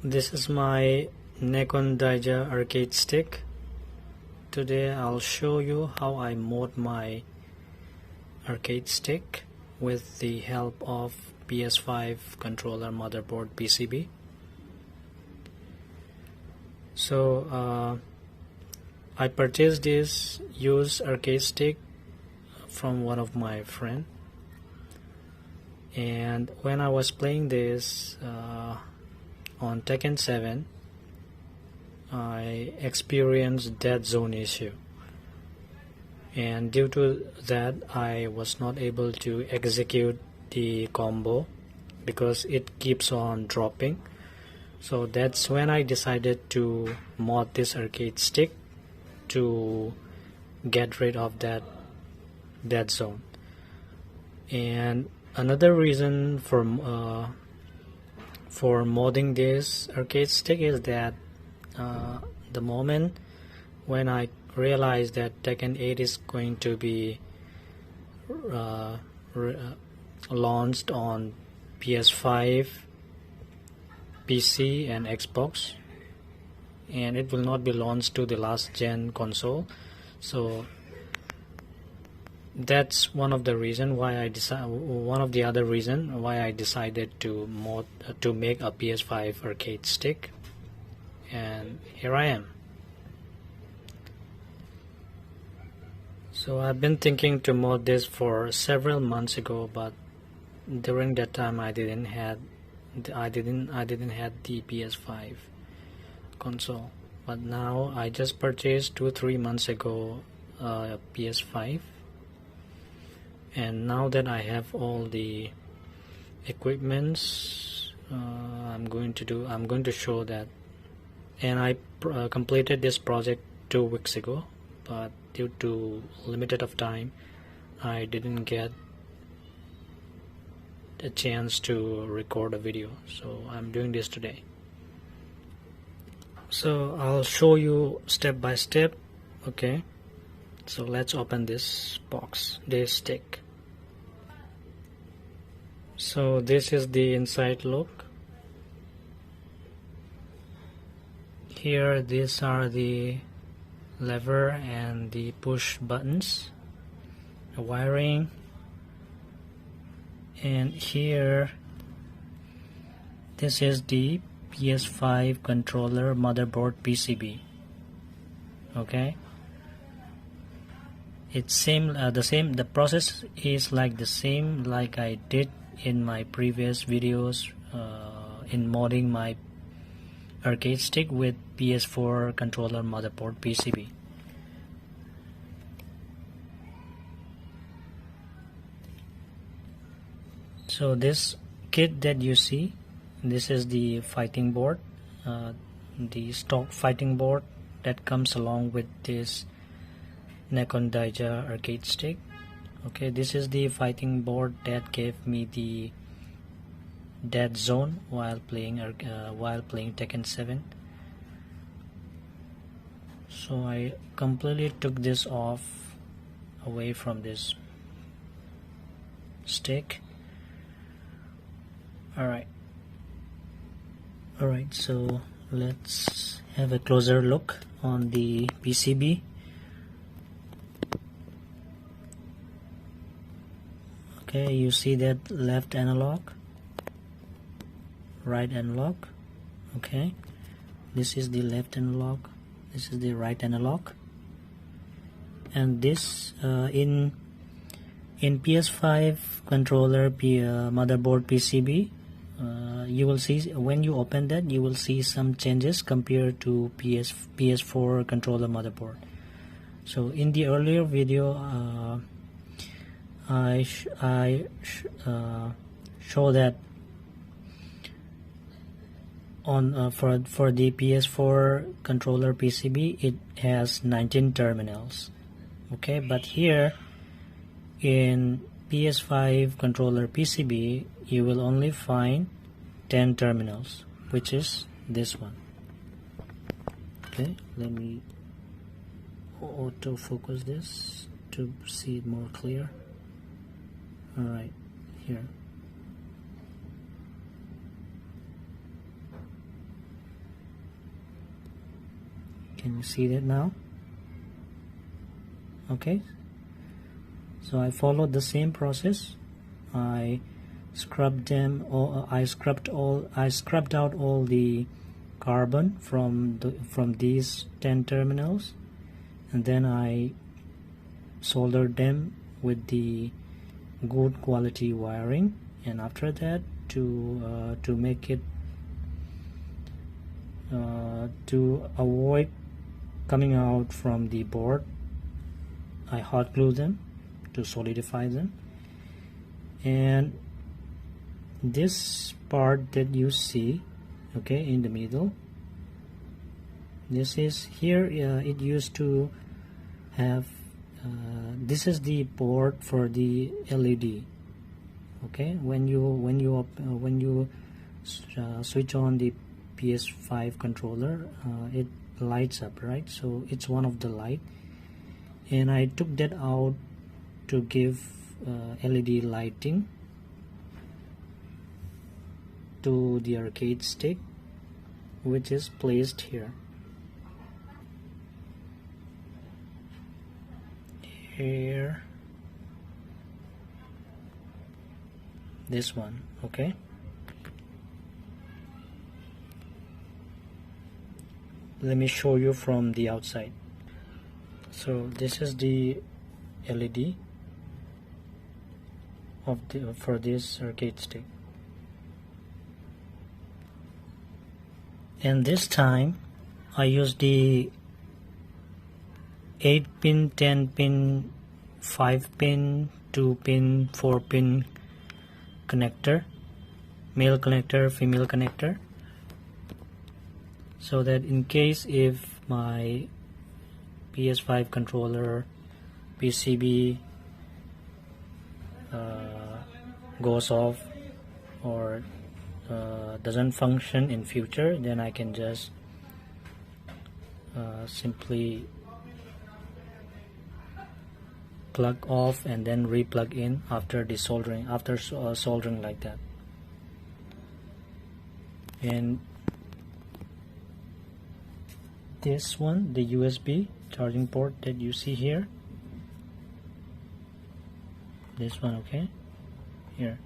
This is my Nikon Daija arcade stick. Today I'll show you how I mod my arcade stick with the help of PS5 controller motherboard PCB. So I purchased this used arcade stick from one of my friend, and when I was playing this on Tekken 7, I experienced dead zone issue, and due to that I was not able to execute the combo because it keeps on dropping. So that's when I decided to mod this arcade stick to get rid of that dead zone. And another reason for modding this arcade stick is that the moment when I realized that Tekken 8 is going to be launched on PS5, PC and Xbox, and it will not be launched to the last gen console. So that's one of the other reason why I decided to make a PS5 arcade stick, and here I am. So I've been thinking to mod this for several months ago, but during that time I didn't have the PS5 console. But now I just purchased 2-3 months ago a PS5, and now that I have all the equipments, I'm going to show that. And I completed this project 2 weeks ago, but due to limited of time I didn't get a chance to record a video, so I'm doing this today. So I'll show you step by step. Okay, so let's open this box, this stick. So this is the inside look. Here these are the lever and the push buttons, the wiring, and here this is the PS5 controller motherboard PCB. Okay, it's the process is like the same like I did in my previous videos in modding my arcade stick with PS4 controller motherboard PCB. So this kit that you see, this is the fighting board, the stock fighting board that comes along with this Nikon Daija arcade stick. Okay, this is the fighting board that gave me the dead zone while playing Tekken 7. So I completely took this off away from this stick. Alright, so let's have a closer look on the PCB. Okay, you see that left analog, right analog. Okay, this is the left analog, this is the right analog, and this in PS5 controller motherboard PCB, you will see when you open that, you will see some changes compared to PS4 controller motherboard. So in the earlier video I show that on for the PS4 controller PCB it has 19 terminals. Okay, but here in PS5 controller PCB you will only find 10 terminals, which is this one. Okay, let me auto focus this to see it more clear. Alright, here. Can you see that now? Okay, so I followed the same process. I scrubbed them all. I scrubbed out all the carbon from these 10 terminals, and then I soldered them with the good quality wiring. And after that, to make it to avoid coming out from the board, I hot glue them to solidify them. And this part that you see, okay, in the middle, this is here. It used to have this is the port for the LED. Okay, when you switch on the PS5 controller, it lights up, right? So it's one of the light, and I took that out to give LED lighting to the arcade stick, which is placed here. Here, this one, okay. Let me show you from the outside. So this is the LED for this arcade stick, and this time I use the 8-pin, 10-pin, 5-pin, 2-pin, 4-pin connector, male connector, female connector, so that in case if my PS5 controller PCB goes off or doesn't function in future, then I can just simply plug off and then re-plug in after desoldering, after soldering like that. And this one, the USB charging port that you see here, this one, okay, here,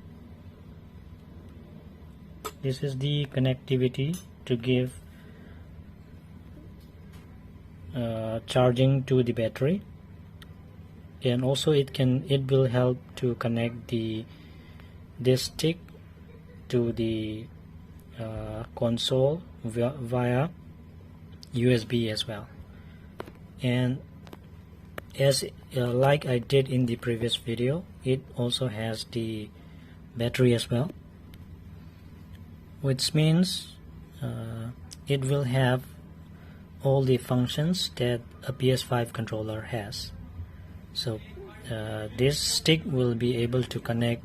this is the connectivity to give charging to the battery. And also it will help to connect this stick to the console via USB as well. And as like I did in the previous video, it also has the battery as well, which means it will have all the functions that a PS5 controller has. So this stick will be able to connect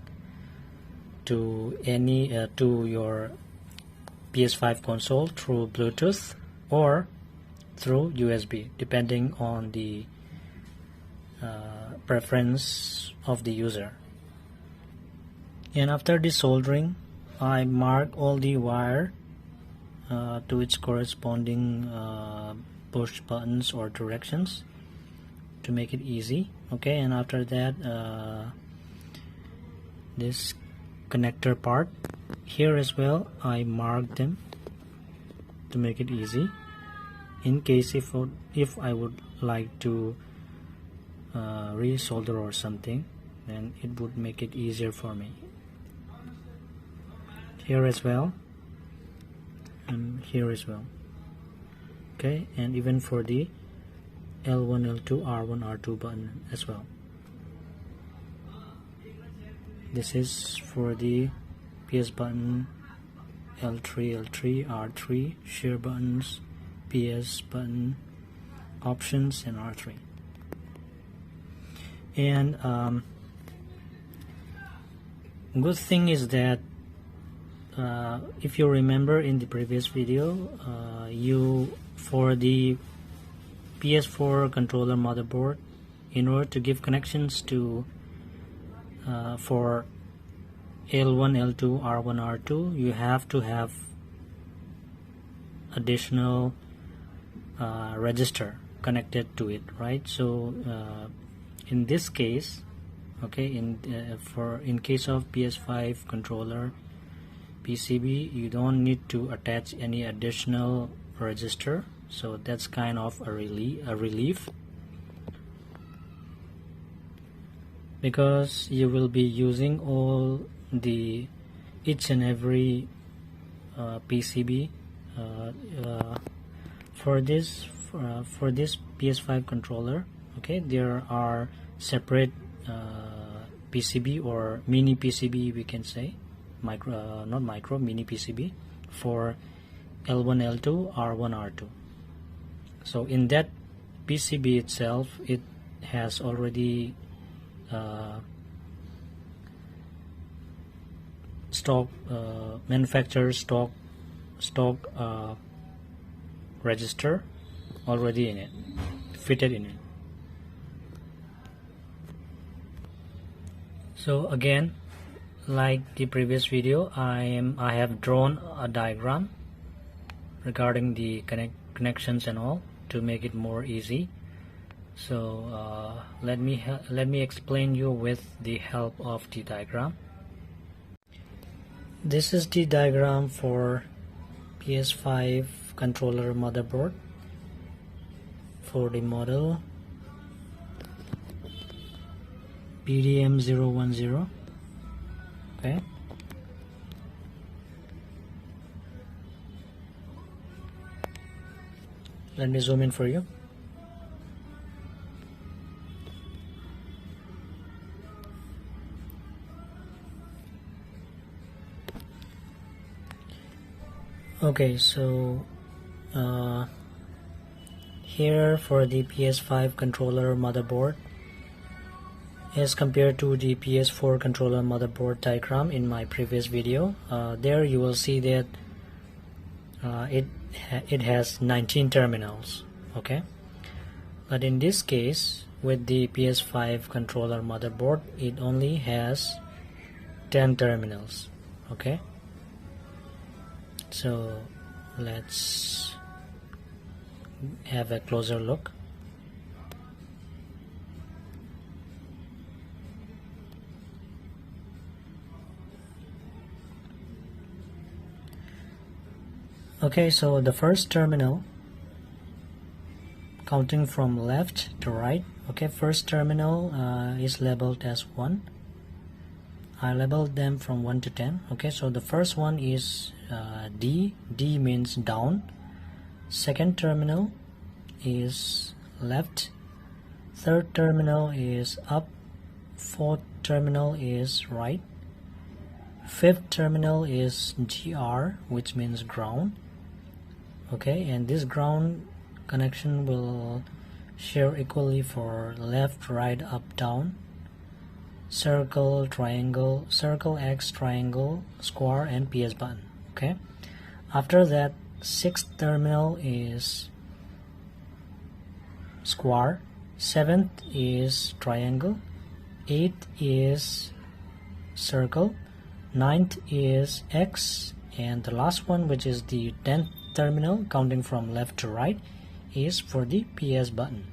to any to your PS5 console through Bluetooth or through USB, depending on the preference of the user. And after desoldering, I mark all the wire to its corresponding push buttons or directions to make it easy. Okay, and after that, this connector part here as well, I mark them to make it easy in case if I would like to resolder or something, then it would make it easier for me. Here as well, and here as well. Okay, and even for the L1, L2, R1, R2 button as well. This is for the PS button, L3, L3, R3, share buttons, PS button, options, and R3. And good thing is that if you remember in the previous video, for the PS4 controller motherboard, in order to give connections to for L1, L2, R1, R2, you have to have additional register connected to it, right? So in this case, okay, in case of PS5 controller PCB, you don't need to attach any additional register, so that's kind of a relief, because you will be using each and every PCB for this PS5 controller. Okay, there are separate PCB or mini PCB, we can say, not micro, mini PCB for L1, L2, R1, R2. So in that PCB itself, it has already manufacturer stock register already in it, fitted in it. So again, like the previous video, I have drawn a diagram regarding the connections and all to make it more easy. So let me explain you with the help of the diagram. This is the diagram for PS5 controller motherboard for the model PDM010. Okay, let me zoom in for you. Okay, so here for the PS5 controller motherboard, as compared to the PS4 controller motherboard diagram in my previous video, there you will see that it has 19 terminals. Okay, but in this case with the PS5 controller motherboard, it only has 10 terminals. Okay, so let's have a closer look. Okay, so the first terminal, counting from left to right, okay, first terminal is labeled as 1. I labeled them from 1 to 10. Okay, so the first one is D. D means down. Second terminal is left. Third terminal is up. Fourth terminal is right. Fifth terminal is GR, which means ground. Okay, and this ground connection will share equally for left, right, up, down, circle, triangle, circle, X, triangle, square, and PS button. Okay, after that, sixth terminal is square, seventh is triangle, eighth is circle, ninth is X, and the last one, which is the 10th terminal, counting from left to right, is for the PS button.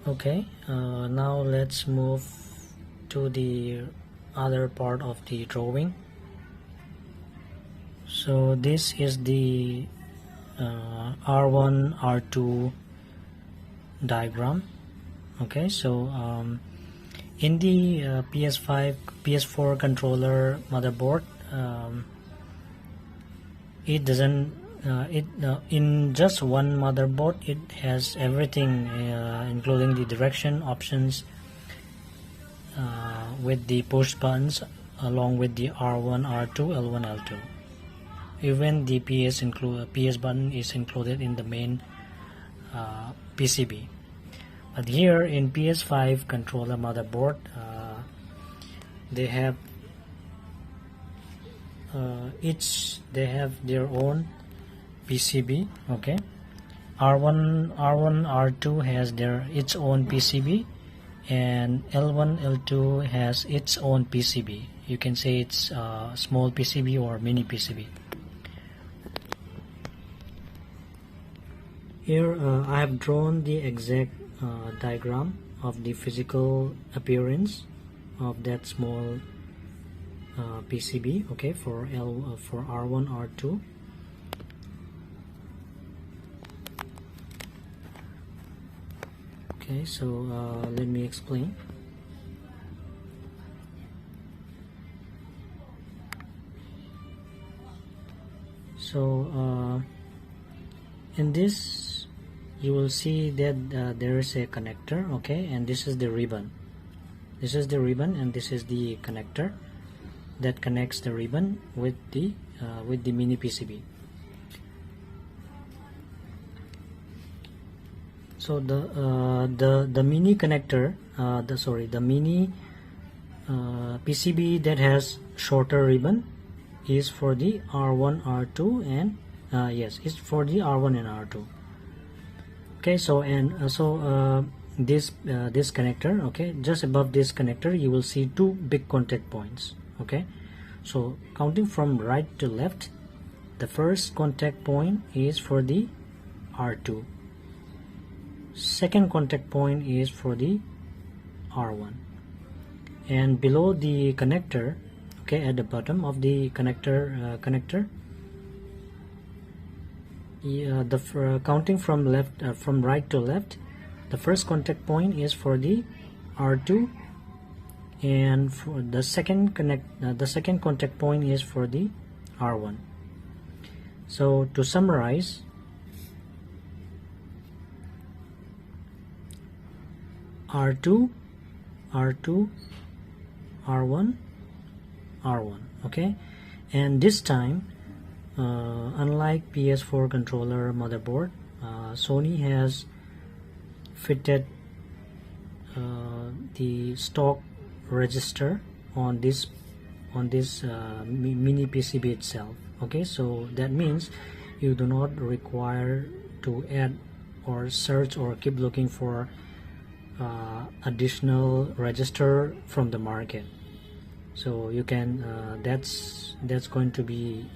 Okay, now let's move to the other part of the drawing. So this is the R1, R2 diagram. Okay, so in the PS4 controller motherboard, it doesn't in just one motherboard it has everything, including the direction options with the push buttons, along with the R1, R2, L1, L2. Even the PS button is included in the main PCB. But here in PS5 controller motherboard, they have their own PCB. Okay, R1, R2 has its own PCB, and L1, L2 has its own PCB. You can say it's small PCB or mini PCB. Here I have drawn the exact diagram of the physical appearance of that small PCB, okay, for R1 R2. Okay, so let me explain. So in this you will see that there is a connector, okay, and this is the ribbon. This is the ribbon and this is the connector that connects the ribbon with the mini PCB. So the mini connector, the mini PCB that has shorter ribbon is for the R1 R2 and yes, it's for the R1 and R2. Okay, so this connector, okay, just above this connector you will see two big contact points. Okay, so counting from right to left, the first contact point is for the R2, second contact point is for the R1, and below the connector, okay, at the bottom of the connector, counting from right to left, the first contact point is for the R2, and for the second contact point is for the R1. So to summarize, R2, R2, R1, R1, okay, and this time unlike PS4 controller motherboard, Sony has fitted the stock register on this mini PCB itself. Okay, so that means you do not require to add or search or keep looking for additional register from the market. So you can that's going to be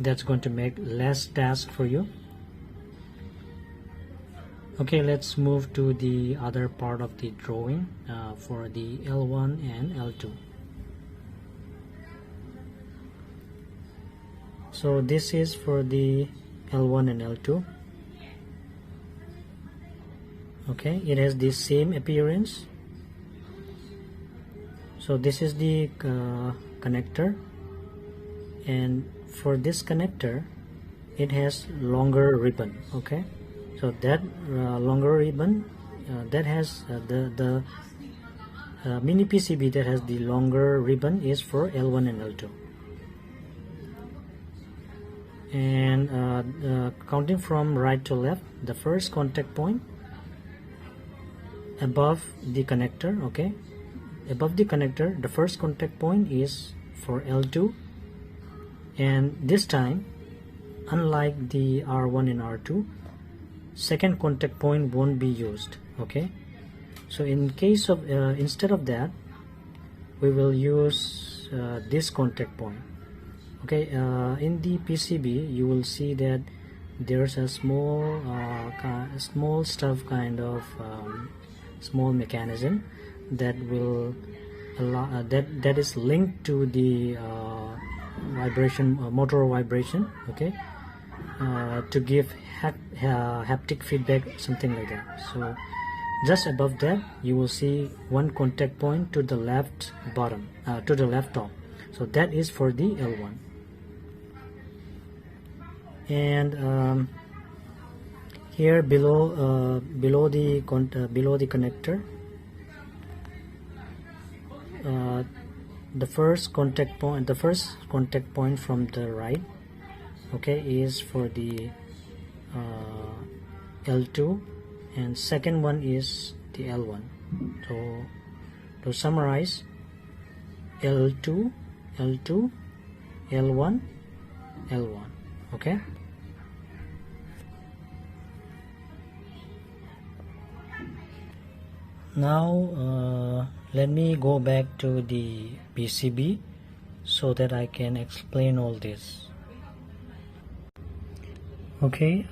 that's going to make less task for you. Okay, let's move to the other part of the drawing for the L1 and L2. So this is for the L1 and L2. Okay, it has the same appearance. So this is the connector, and for this connector it has longer ribbon. Okay, so that longer ribbon that has the mini PCB that has the longer ribbon is for L1 and L2. And counting from right to left, the first contact point above the connector, okay, above the connector, the first contact point is for L2, and this time, unlike the R1 and R2, second contact point won't be used. Okay, so in case of instead of that, we will use this contact point. Okay, in the PCB you will see that there's a small stuff kind of small mechanism that will allow that is linked to the vibration, motor vibration, okay, to give haptic feedback, something like that. So just above that you will see one contact point to the left bottom, to the left top, so that is for the L1. And here below the connector, the first contact point from the right, okay, is for the L2, and second one is the L1. So to summarize, L2, L2, L1, L1. Okay, now let me go back to the PCB so that I can explain all this. Okay,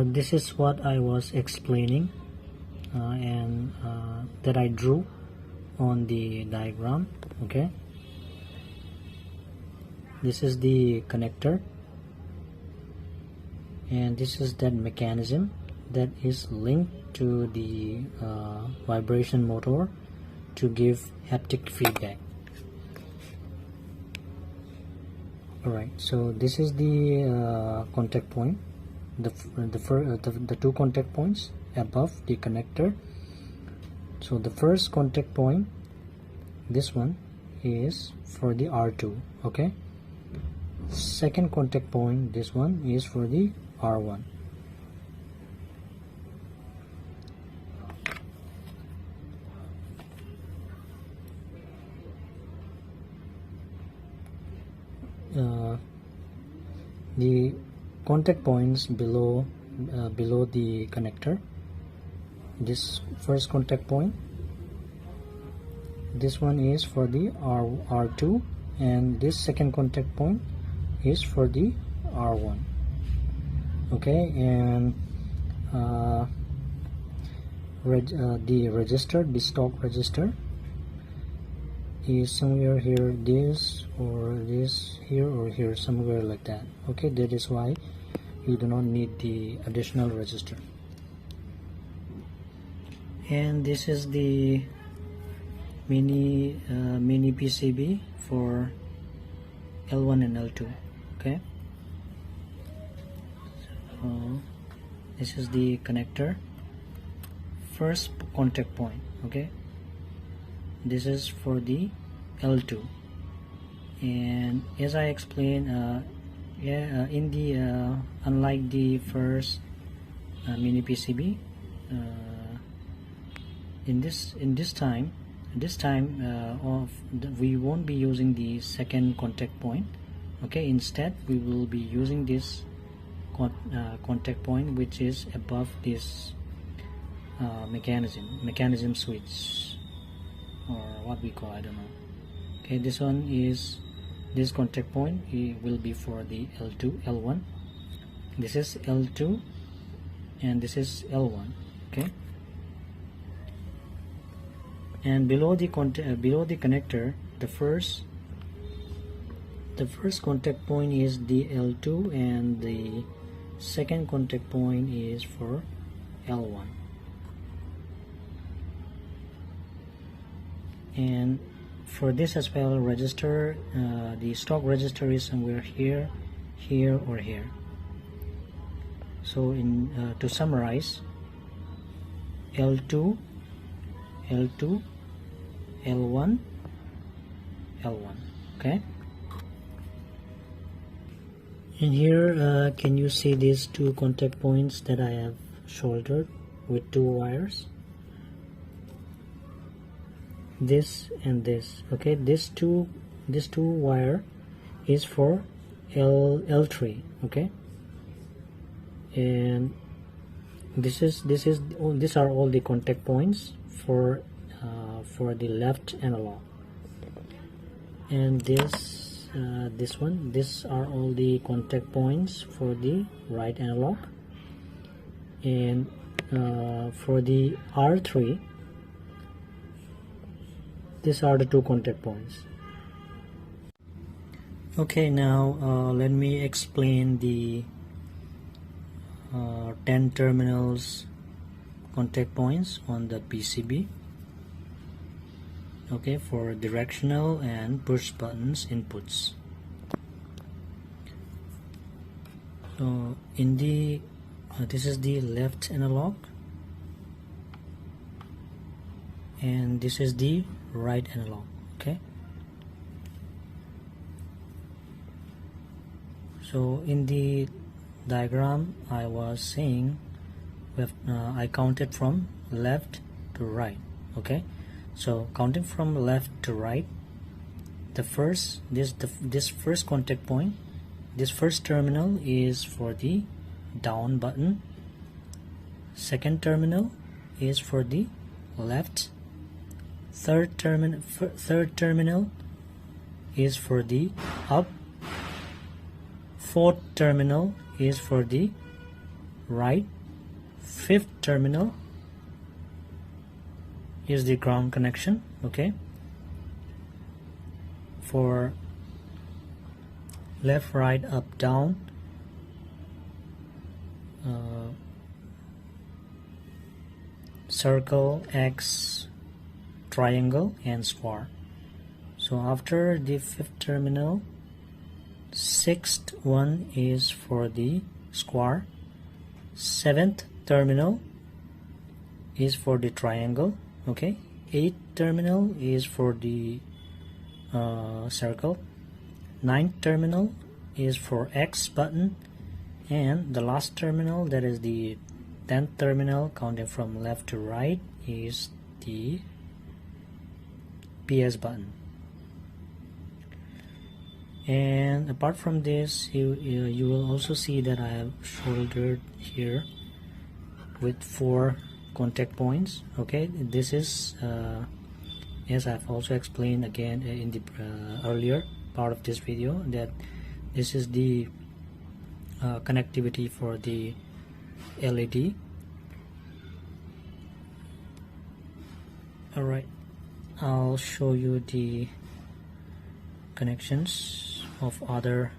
this is what I was explaining and that I drew on the diagram. Okay, this is the connector, and this is that mechanism that is linked to the vibration motor to give haptic feedback. Alright, so this is the contact point, the two contact points above the connector. So the first contact point, this one, is for the R2. Okay, second contact point, this one, is for the R1. The contact points below the connector, this first contact point, this one is for the R2, and this second contact point is for the R1. Okay, and the register, the stock register, is somewhere here, this or this, here or here, somewhere like that. Okay, that is why you do not need the additional register. And this is the mini PCB for L1 and L2. Okay, so this is the connector, first contact point. Okay, this is for the L2, and as I explained, in the unlike the first mini PCB, this time we won't be using the second contact point. Okay, instead we will be using this contact point which is above this mechanism switch, or what we call, I don't know. Okay, this one is, this contact point, it will be for the L1. This is L2 and this is L1. Okay, and below the connector, the first contact point is the L2, and the second contact point is for L1. And for this as well, register, the stock register is somewhere here, here, or here. So in to summarize, L2, L2, L1, L1. Okay, and here can you see these two contact points that I have soldered with two wires, this and this. Okay, this two wire is for L3. Okay, and these are all the contact points for the left analog, and these are all the contact points for the right analog, and for the R3, these are the two contact points. Okay, now let me explain the 10 terminals contact points on the PCB. Okay, for directional and push buttons inputs. So in the this is the left analog, and this is the right analog. Okay, so in the diagram I was saying, I counted from left to right. Okay, so counting from left to right, this first contact point, this first terminal is for the down button, second terminal is for the left, third terminal is for the up, fourth terminal is for the right. Fifth terminal is the ground connection. Okay, for left, right, up, down, circle, X, triangle, and square. So after the fifth terminal, sixth one is for the square, seventh terminal is for the triangle. Okay, eighth terminal is for the circle, ninth terminal is for X button, and the last terminal, that is the 10th terminal, counting from left to right, is the PS button. And apart from this, you will also see that I have shouldered here with 4 contact points. Okay, this is as I've also explained again in the earlier part of this video, that this is the connectivity for the LED. Alright, I'll show you the connections of other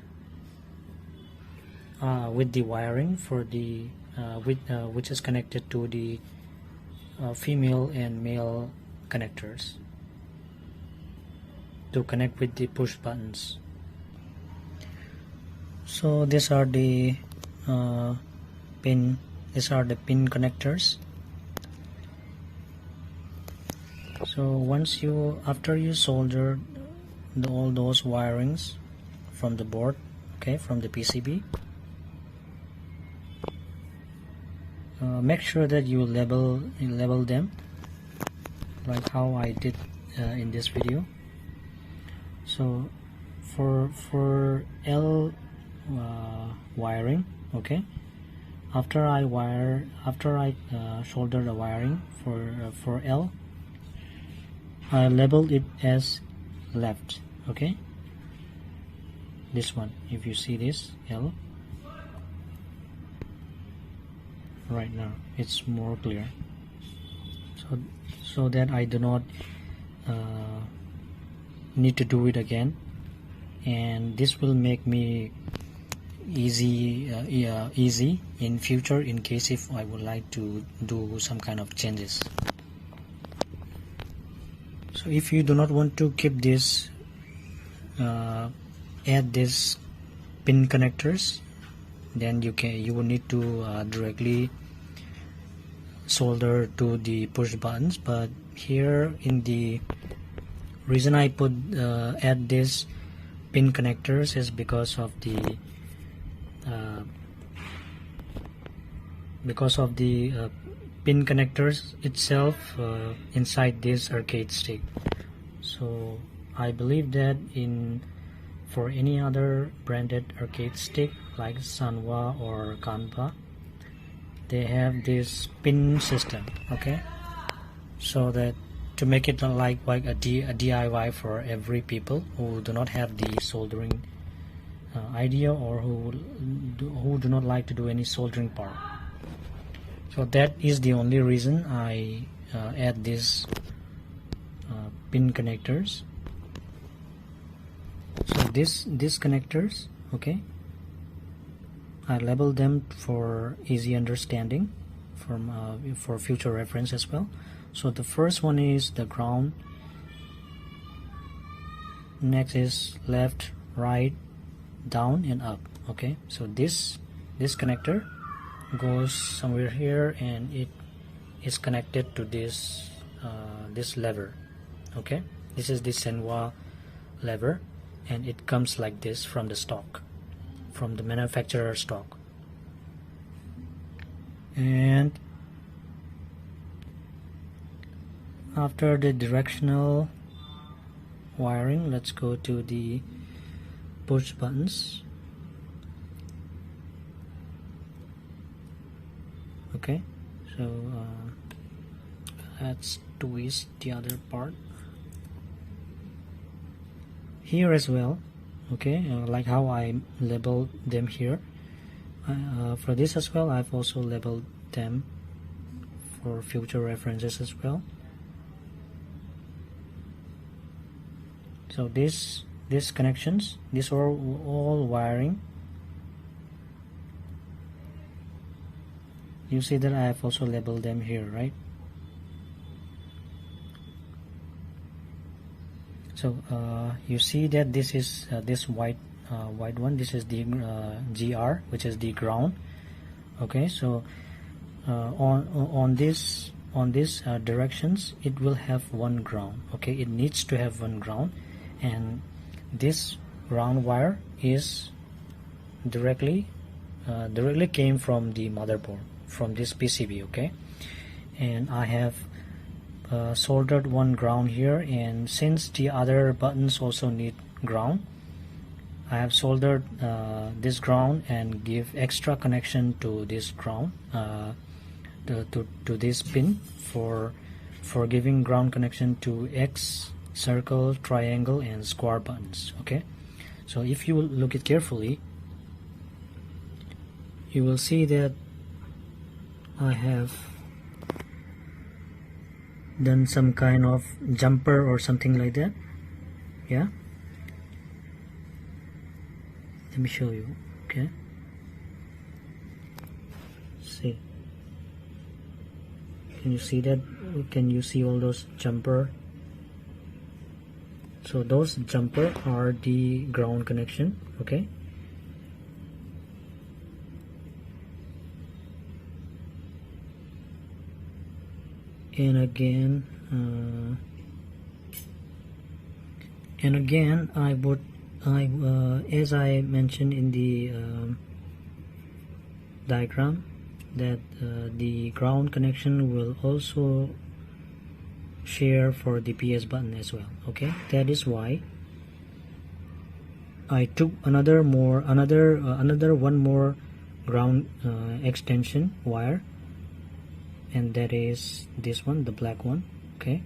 with the wiring for the which is connected to the female and male connectors to connect with the push buttons. So these are the pin connectors. So after you solder all those wirings from the board, okay, from the PCB, make sure that you level them like how I did in this video. So for L wiring, okay, after I solder the wiring for L, I labeled it as left. Okay, this one, if you see this L, right now it's more clear, so that I do not need to do it again, and this will make me easy in future in case if I would like to do some kind of changes. So if you do not want to keep this add this pin connectors, then you will need to directly solder to the push buttons. But here, in the reason I put add this pin connectors is because of the pin connectors itself inside this arcade stick. So I believe that for any other branded arcade stick like Sanwa or Kanpa, they have this pin system. Okay, so that to make it like a DIY for every people who do not have the soldering idea, or who do not like to do any soldering part. So that is the only reason I add this pin connectors. So these connectors, okay, I label them for easy understanding for future reference as well. So the first one is the ground, next is left, right, down, and up. Okay, so this connector goes somewhere here, and it is connected to this lever. Okay, this is the Senwa lever, and it comes like this from the stock, from the manufacturer stock. And after the directional wiring, let's go to the push buttons. Okay, so let's twist the other part here as well. Okay, like how I labeled them here, for this as well, I've also labeled them for future references as well. So these connections, these are all wiring. You see that I have also labeled them here, right? So you see that this is this white one. This is the GR, which is the ground. Okay, so on this directions, it will have one ground. Okay, it needs to have one ground, and this round wire is directly came from the motherboard, from this PCB. Okay, and I have soldered one ground here, and since the other buttons also need ground, I have soldered this ground and give extra connection to this ground, to this pin for giving ground connection to X, circle, triangle, and square buttons. Okay, so if you look it carefully, you will see that I have done some kind of jumper or something like that. Yeah, let me show you. Okay, see, can you see that? Can you see all those jumper? So those jumper are the ground connection. Okay, and again as I mentioned in the diagram, that the ground connection will also share for the PS button as well. Okay, that is why I took another one more ground extension wire, and that is this one, the black one. Okay,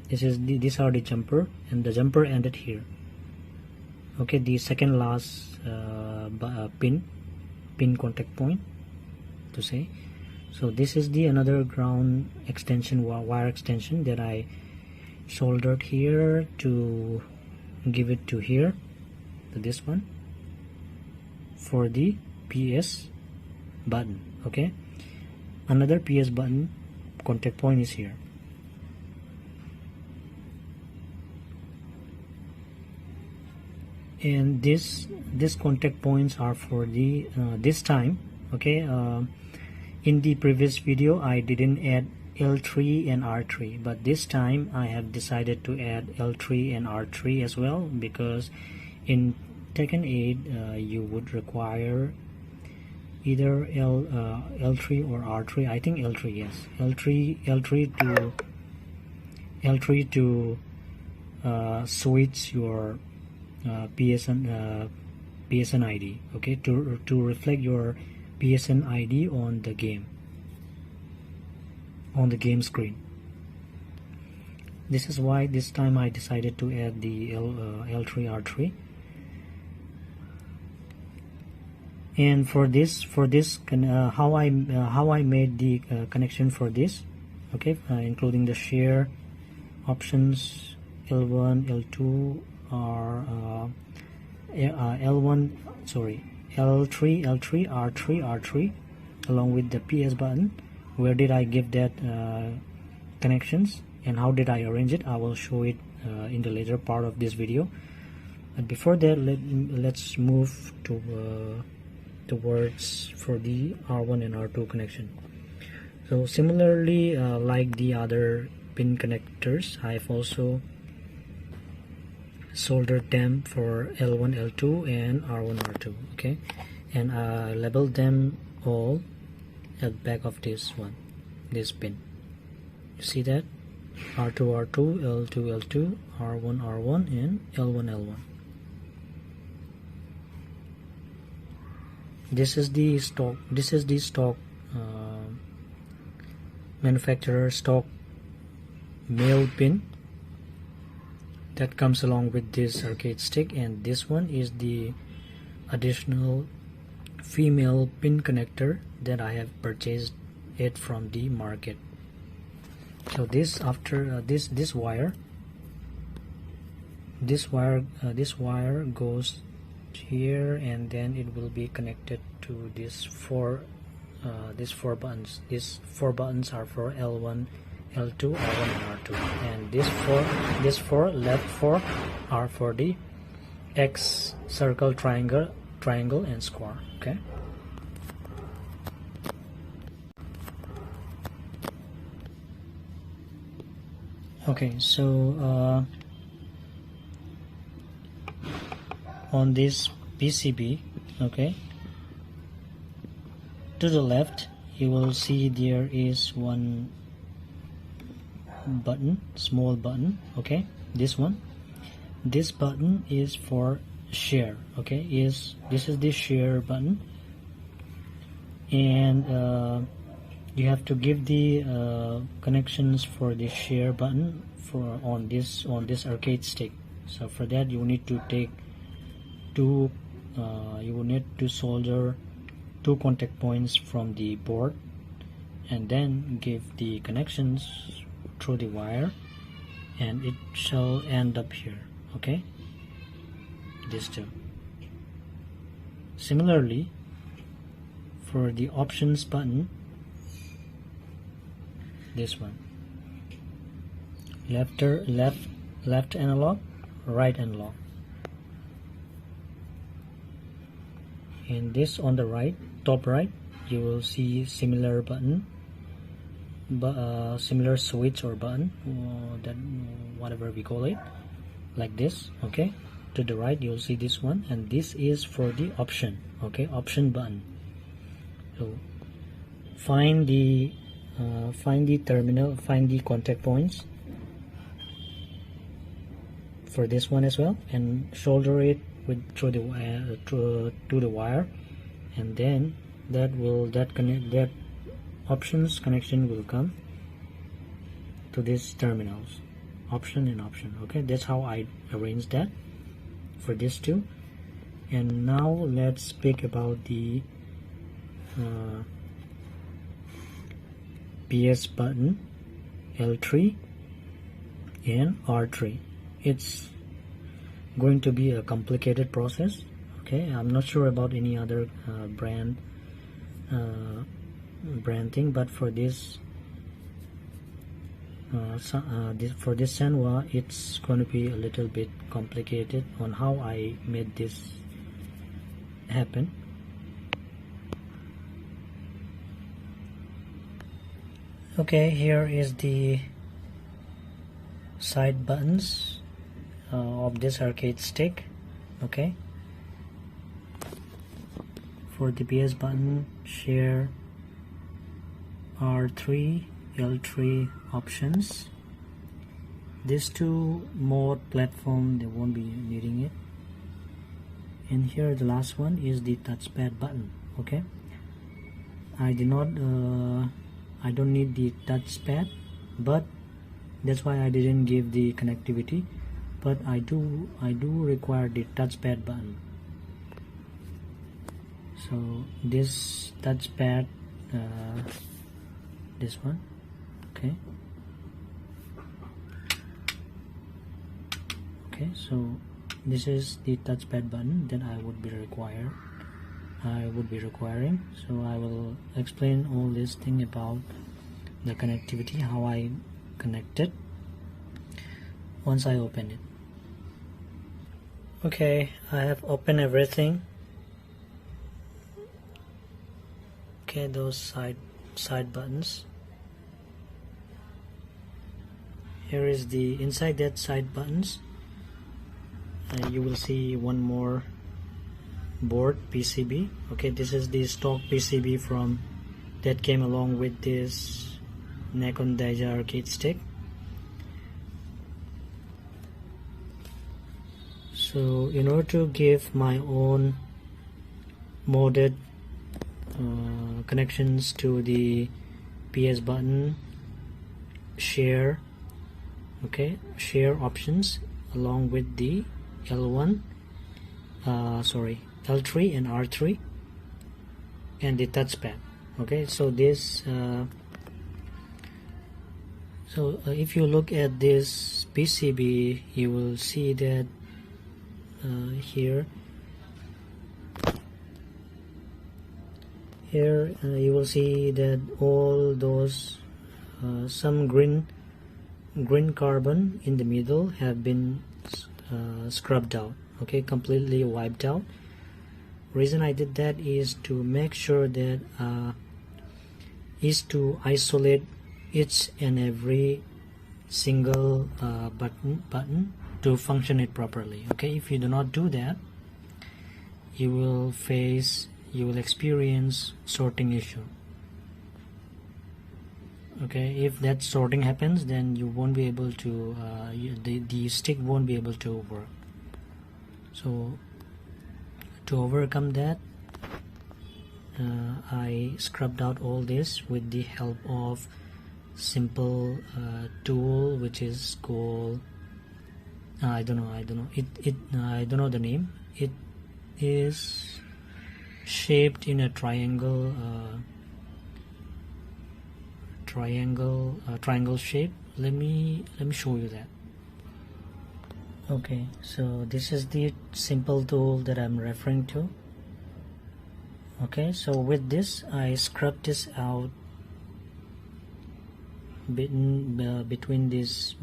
these are the jumper, and the jumper ended here. Okay, the second last pin contact point to say. So this is the another ground extension, wire extension, that I soldered here to give it to here, to this one, for the PS button. Okay, another PS button contact point is here. And this contact points are for the this time. Okay, in the previous video I didn't add L3 and R3, but this time I have decided to add L3 and R3 as well, because in Tekken 8 you would require either L3 or R3. I think L3, yes, L3 to switch your PSN ID. Okay, to reflect your PSN ID on the game, on the game screen. This is why this time I decided to add the L3 R3. And for this how I made the connection for this. Okay, including the share options, L1, L2, or L1, sorry, L3, R3, along with the PS button. Where did I give that connections, and how did I arrange it? I will show it in the later part of this video. But before that, let's move to towards for the R1 and R2 connection. So similarly, like the other pin connectors, I've also soldered them for L1, L2 and R1, R2. Okay, and I labeled them all at the back of this pin. You see that? R2, R2, L2, L2, R1, R1, and L1, L1. This is the stock manufacturer stock male pin that comes along with this arcade stick, and this one is the additional female pin connector that I have purchased it from the market. So this after this wire goes here, and then it will be connected to these four buttons. These four buttons are for L1, L2, R1, and R2, and these four left four are for the X, circle, triangle, and square. Okay. Okay, so on this PCB, okay, to the left you will see there is one button, small button. Okay, this one. This button is for share. Okay, this is the share button, and you have to give the connections for the share button for on this arcade stick. So for that you need to take you will need to solder 2 contact points from the board, and then give the connections through the wire, and it shall end up here. Okay, these two. Similarly, for the options button, this one, left analog, right analog, and this on the right, top right, you will see similar button, similar switch or button, that whatever we call it, like this. Okay, to the right you'll see this one, and this is for the option. Okay, option button. So find the terminal, find the contact points for this one as well, and solder it through the wire, to the wire, and then that options connection will come to these terminals, option and option. Okay, that's how I arrange that for these two. And now let's speak about the PS button L3 and R3. It's going to be a complicated process. Okay, I'm not sure about any other brand thing, but for this for this Sanwa, it's going to be a little bit complicated on how I made this happen. Okay, here is the side buttons of this arcade stick. Okay, for the PS button, share, R3, L3 options. These two mode platform, they won't be needing it. And here the last one is the touchpad button. Okay, I don't need the touchpad, but that's why I didn't give the connectivity, but I do require the touchpad button. So this touchpad, this one. Okay, so this is the touchpad button that I would be requiring. So I will explain all this thing about the connectivity, how I connect it, once I open it. Okay, I have opened everything. Okay, those side buttons. Here is the inside that side buttons. You will see one more board PCB. Okay, this is the stock PCB from that came along with this Nikon Daija arcade stick. So in order to give my own modded connections to the PS button, share, okay, share options along with the L3 and R3, and the touchpad. Okay, so this if you look at this PCB, you will see that here you will see that all those some green carbon in the middle have been scrubbed out. Okay, completely wiped out. Reason I did that is to make sure that is to isolate each and every single button to function it properly. Okay, if you do not do that, you will experience sorting issue. Okay, if that sorting happens, then you won't be able to the stick won't be able to work. So to overcome that, I scrubbed out all this with the help of simple tool which is called I don't know the name. It is shaped in a triangle shape. Let me show you that. Okay, so this is the simple tool that I'm referring to. Okay, so with this I scrub this out between this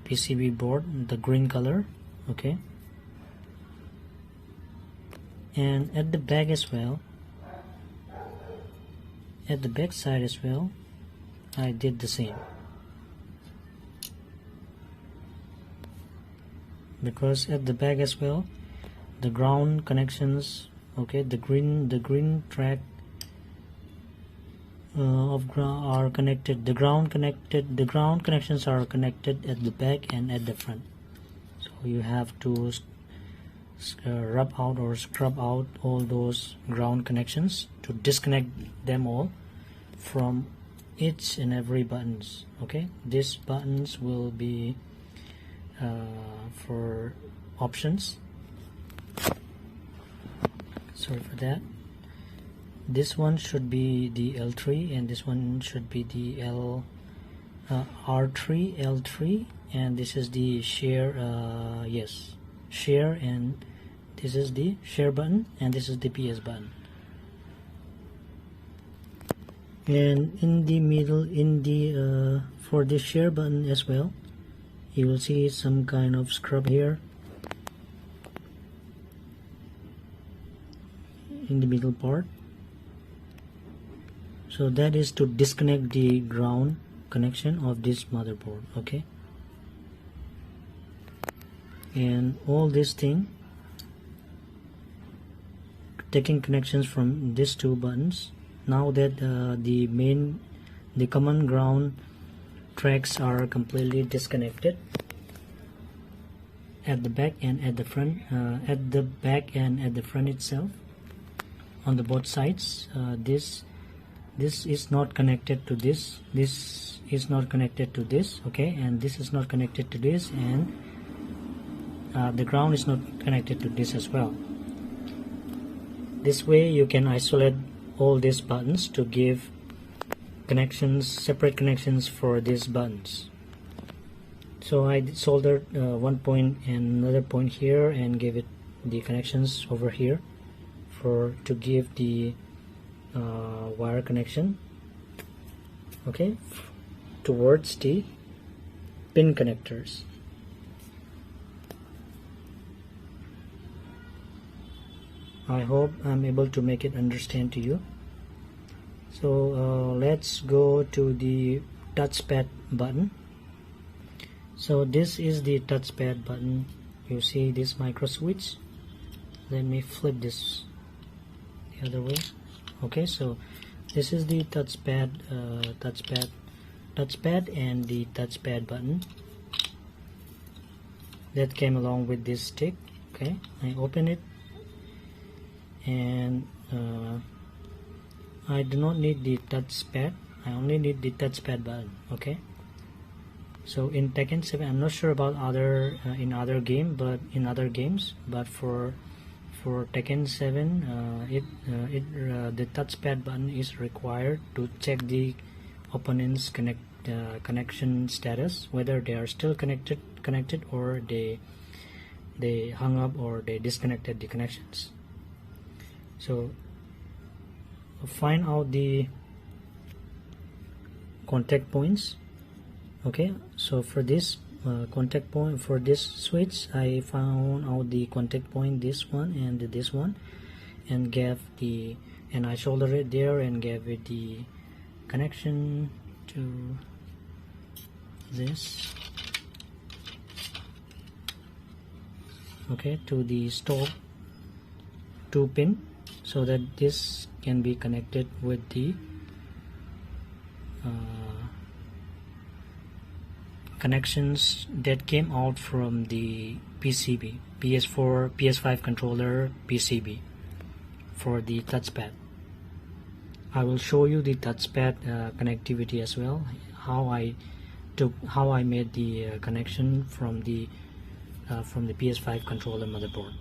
PCB board, the green color. Okay, and at the back as well, at the back side as well, I did the same, because at the back as well the ground connections, okay, the green track of ground are connected, the ground connections are connected at the back and at the front. So you have to rub out or scrub out all those ground connections to disconnect them all from each and every buttons. Okay, these buttons will be for options. Sorry for that. This one should be the L3 and this one should be the R3, L3, and this is the share, share, and this is the share button and this is the PS button. And in the middle, in the for the share button as well, you will see some kind of scrub here in the middle part. So that is to disconnect the ground connection of this motherboard. Okay, and all this thing taking connections from these two buttons. Now that the common ground tracks are completely disconnected at the back and at the front, at the back and at the front itself, on the both sides, this is not connected to this is not connected to this. Okay, and this is not connected to this, and the ground is not connected to this as well. This way you can isolate all these buttons to give connections, separate connections for these buttons. So I soldered one point and another point here and gave it the connections over here to give the wire connection, okay, towards the pin connectors. I hope I'm able to make it understand to you. So let's go to the touchpad button. So this is the touchpad button. You see this micro switch. Let me flip this the other way. Okay, so this is the touchpad and the touchpad button that came along with this stick. Okay, I open it, and I do not need the touchpad. I only need the touchpad button. Okay, so in Tekken 7, I'm not sure about other in other games, but for for Tekken 7, the touchpad button is required to check the opponent's connection status, whether they are still connected or they hung up or they disconnected the connections. So find out the contact points. Okay, so for this contact point for this switch, I found out the contact point, this one and this one, and I soldered it there and gave it the connection to this, okay, to the store 2 pin, so that this can be connected with the connections that came out from the PCB, PS4, PS5 controller PCB for the touchpad. I will show you the touchpad connectivity as well, how I made the connection from the PS5 controller motherboard.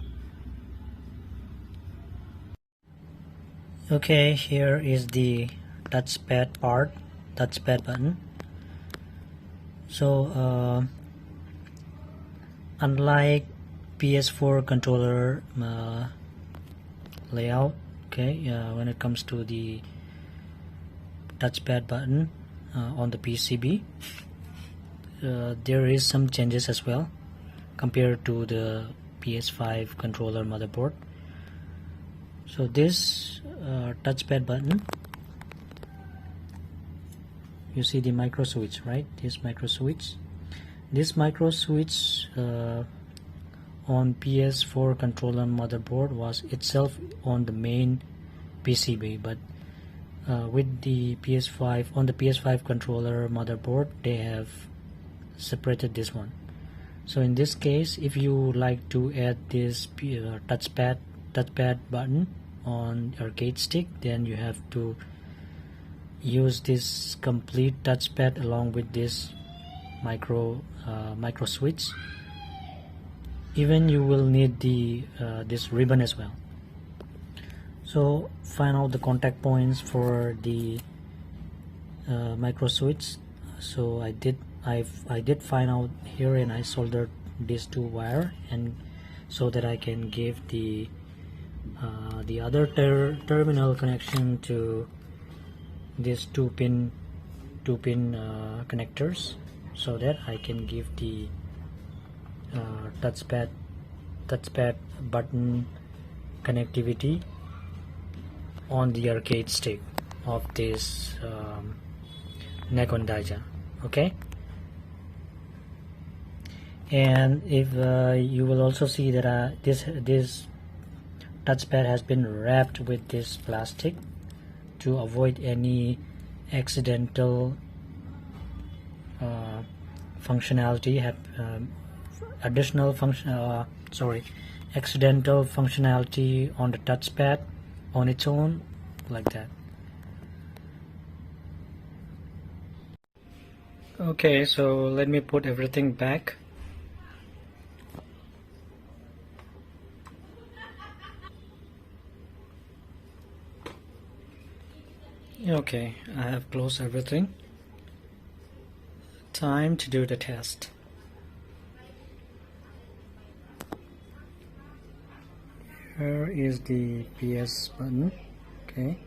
Okay, here is the touchpad button. So unlike PS4 controller layout, okay, when it comes to the touchpad button on the PCB, there is some changes as well compared to the PS5 controller motherboard. So this touchpad button, you see the micro switch, right? This micro switch on PS4 controller motherboard was itself on the main PCB, but with the PS5, on the PS5 controller motherboard, they have separated this one. So in this case, if you like to add this touchpad button on arcade stick, then you have to use this complete touchpad along with this micro switch. Even you will need the this ribbon as well. So find out the contact points for the micro switch. So I did find out here, and I soldered these 2 wire, and so that I can give the other terminal connection to these 2 pin connectors, so that I can give the touchpad button connectivity on the arcade stick of this Nikon Daija. Okay, and if you will also see that this touchpad has been wrapped with this plastic to avoid any accidental functionality, accidental functionality on the touchpad on its own, like that. Okay, so let me put everything back. Okay, I have closed everything. Time to do the test. Here is the PS button. Okay,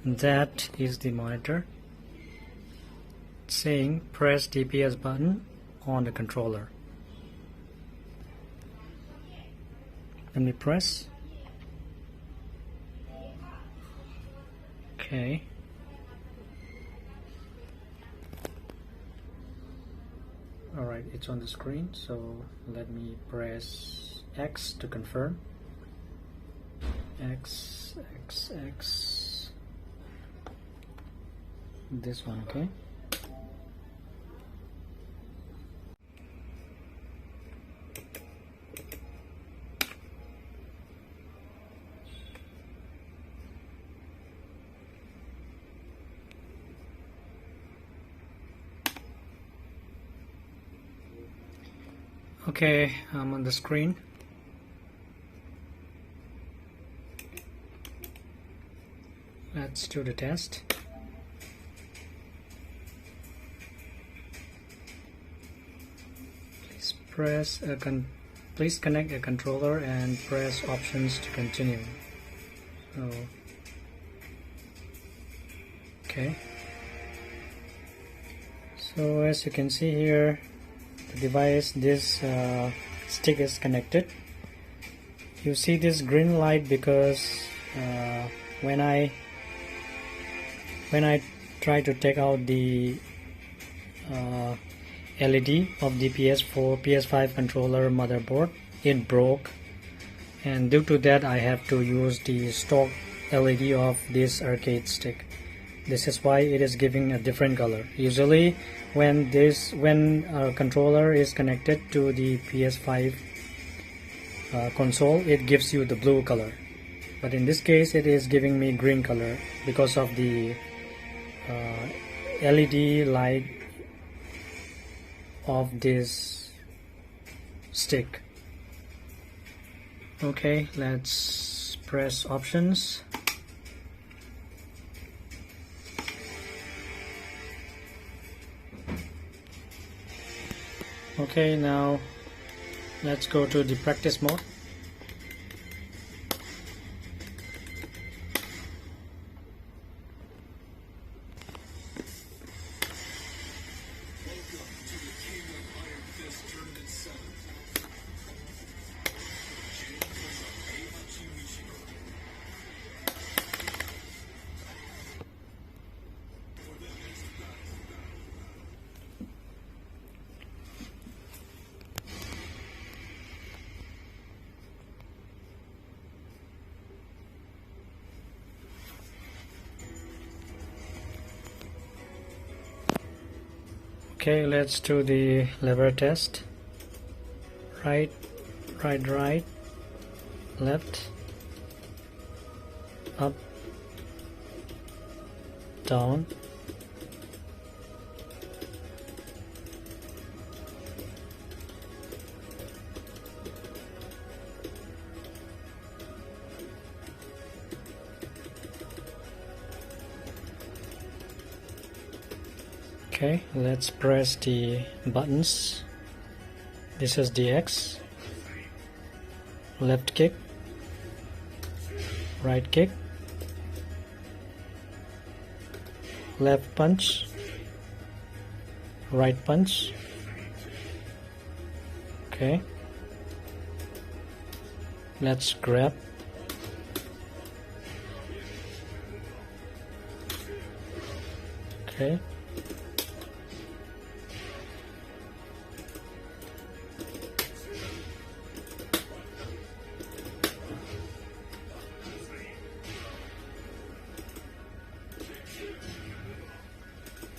that is the monitor saying press the PS button on the controller. Let me press. Okay. Alright, it's on the screen, so let me press X to confirm. X. This one, okay. Okay, I'm on the screen. Let's do the test. Please connect a controller and press options to continue. Okay. So as you can see here, the device, this stick is connected. You see this green light because when I try to take out the LED of the PS4, PS5 controller motherboard, it broke, and due to that I have to use the stock LED of this arcade stick. This is why it is giving a different color. Usually when a controller is connected to the PS5 console, it gives you the blue color, but in this case it is giving me green color because of the LED light of this stick. Okay, let's press options. Okay, now let's go to the practice mode. Okay, let's do the lever test. Right, left, up, down, okay, let's press the buttons. This is the X, left kick, right kick, left punch, right punch. Okay, let's grab, okay,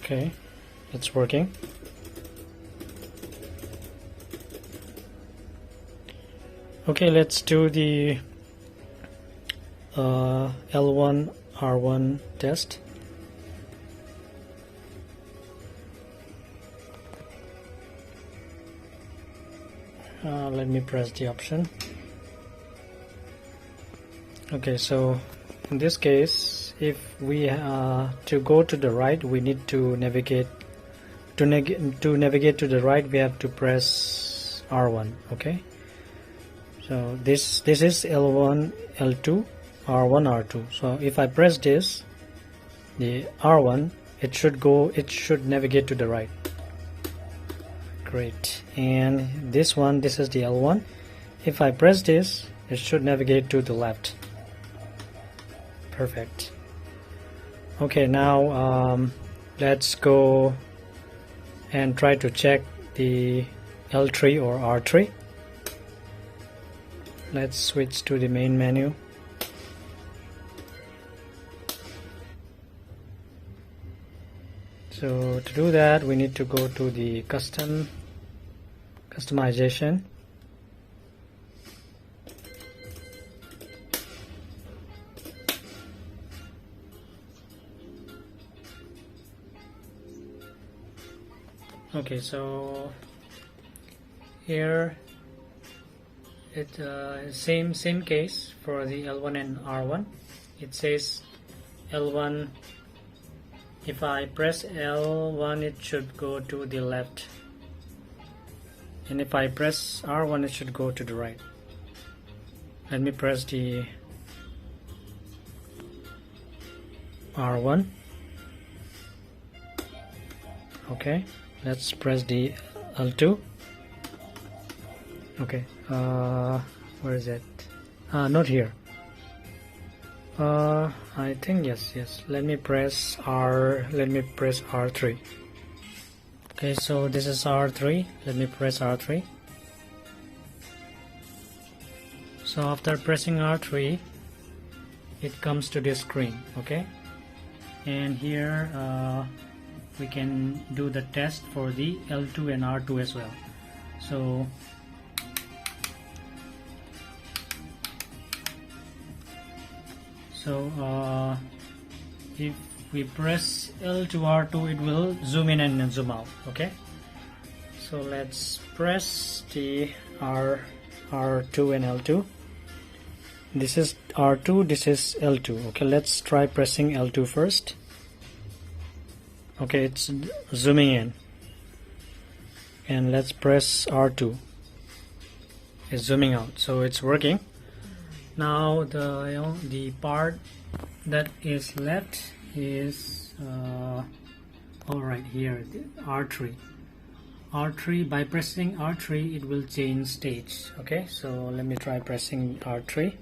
okay, it's working. Okay, let's do the L1 R1 test. Let me press the option. Okay, so in this case, if we to go to the right, we need to navigate to navigate to the right, we have to press R1. Okay, so this is L1, L2, R1, R2. So if I press this, the R1, it should navigate to the right. Great. And this one, this is the L1. If I press this, it should navigate to the left. Perfect. Okay, now let's go and try to check the L3 or R3. Let's switch to the main menu. So to do that, we need to go to the customization. Okay, so here it same case for the L1 and R1. It says L1, if I press L1 it should go to the left, and if I press R1 it should go to the right. Let me press the R1. Okay, let's press the L2. Okay, where is it? Not here. I think yes. Let me press R3. Okay, so this is R3. Let me press R3. So after pressing R3 it comes to this screen. Okay, and here we can do the test for the L2 and R2 as well. So if we press L2 R2 it will zoom in and zoom out. Okay, so let's press the R2 and L2. This is R2, this is L2. Okay, let's try pressing L2 first. Okay, it's zooming in, and let's press R2. It's zooming out, so it's working. Now the part that is left is all right here, R3. By pressing R3 it will change stage. Okay, so let me try pressing R3.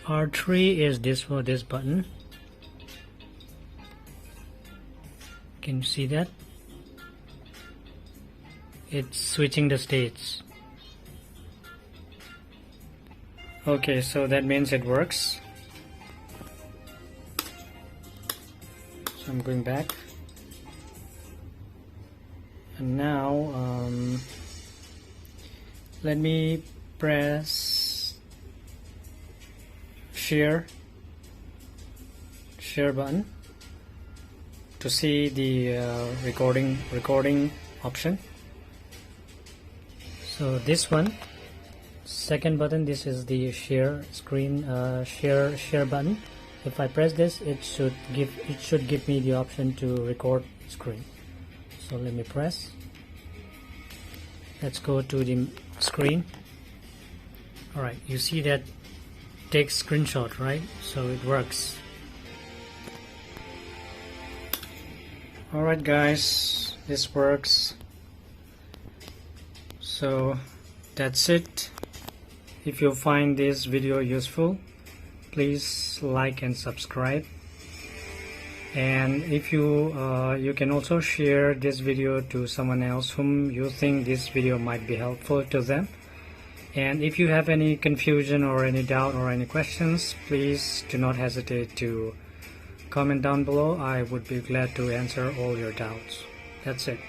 R3 is this for this button. Can you see that? It's switching the states. Okay, so that means it works. So I'm going back, and now let me press share button to see the recording option. So this one, second button, this is the share screen, share button. If I press this, it should give me the option to record screen. So let me press. Let's go to the screen. All right, you see that takes screenshot, right? So it works. All right, guys, this works. So that's it. If you find this video useful, please like and subscribe. And if you can also share this video to someone else whom you think this video might be helpful to them. And if you have any confusion or any doubt or any questions, please do not hesitate to comment down below. I would be glad to answer all your doubts. That's it.